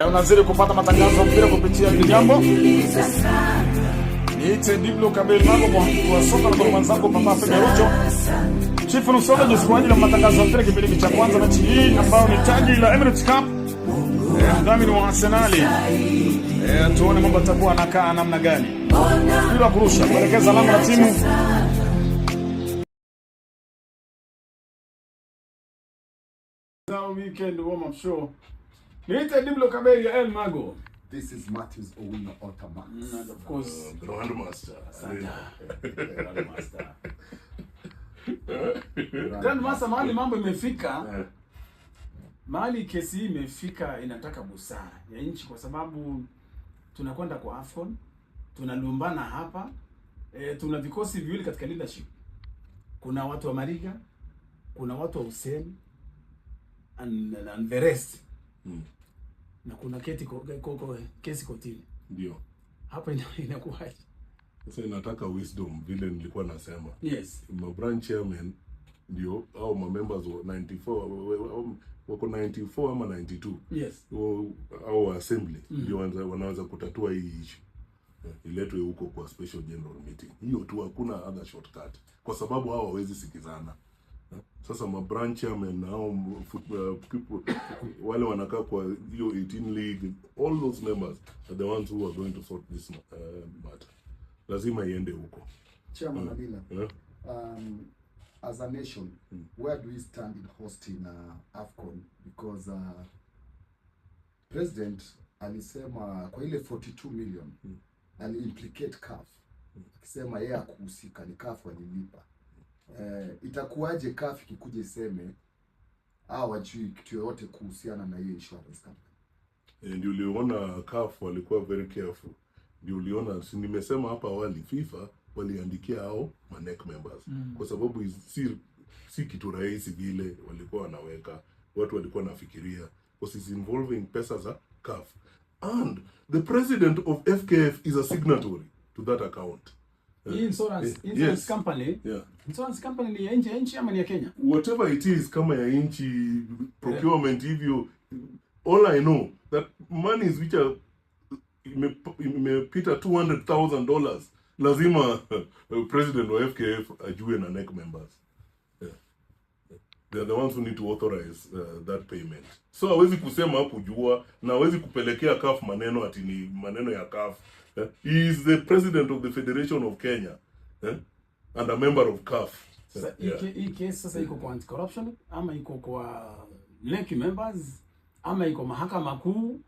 Unazidi kupata matangazo mpira kupitia Jambo. Niite Diblo Kabel Mago kwa soka na mwanzangu Papa Femerucho. Chifu Nusoga just kwa ajili ya matangazo mpira kipindi cha kwanza mechi hii ambayo ni taji la Emirates Cup. Mdhamini wa Arsenal. Tuone mambo yatakuwa anakaa namna gani. Bila kurusha kuelekeza lango la timu. Weekend warm-up show. Niite Diblo Kabel ya El Mago. This is Matthews Owino Otamax. And of course, Grandmaster. Grandmaster, mahali mambo imefika. Mahali kesi imefika inataka busara ya nchi kwa sababu tunakwenda kwa AFCON, tunalumbana hapa. Tuna vikosi viwili katika leadership. Kuna watu wa Mariga, kuna watu wa Hussein and the rest. Na kuna kesi kotini. Ndio. Hapa inakuwaje? Sasa inataka wisdom vile nilikuwa nasema. Yes. Ma branch chairman ndio au ma members wa 94 wako 94 ama 92. Yes. Au assembly ndio wanaweza kutatua hii issue. Iletwe huko kwa special general meeting. Hiyo tu, hakuna other shortcut. Kwa sababu hao hawezi sikizana. Sasa ma branch chairman au people wale wanakaa kwa hiyo 18 league, all those members are the ones who are going to sort this matter. Lazima iende huko. Chairman Adila, as a nation, where do we stand in hosting AFCON? Because President alisema kwa ile 42 million ali-implicate CAF. Akisema yeye hakuhusika, ni CAF walilipa. Itakuwaje CAF ikikuja iseme hawajui kitu yoyote kuhusiana na hiyo insurance company? Ndio uliona CAF walikuwa very careful. Ndio uliona, nimesema hapa awali, FIFA waliandikia hao NEC members. Kwa sababu si kitu rahisi vile walikuwa wanaweka. Watu walikuwa nafikiria because it's involving pesa za CAF. And the president of FKF is a signatory to that account. Insurance company. Yeah. Insurance company ni ya nchi ama ni ya Kenya? Whatever it is, kama ya nchi procurement hivyo, all I know that monies which are imepita $200,000 lazima president wa FKF ajue na NEC members. Yeah. They are the ones who need to authorize that payment. So hawezi kusema hakujua na hawezi kupelekea CAF maneno ati ni maneno ya CAF. He is the president of the Federation of Kenya, and a member of CAF. Hii case sasa iko kwa anti-corruption ama iko kwa NEC members ama iko mahakama kuu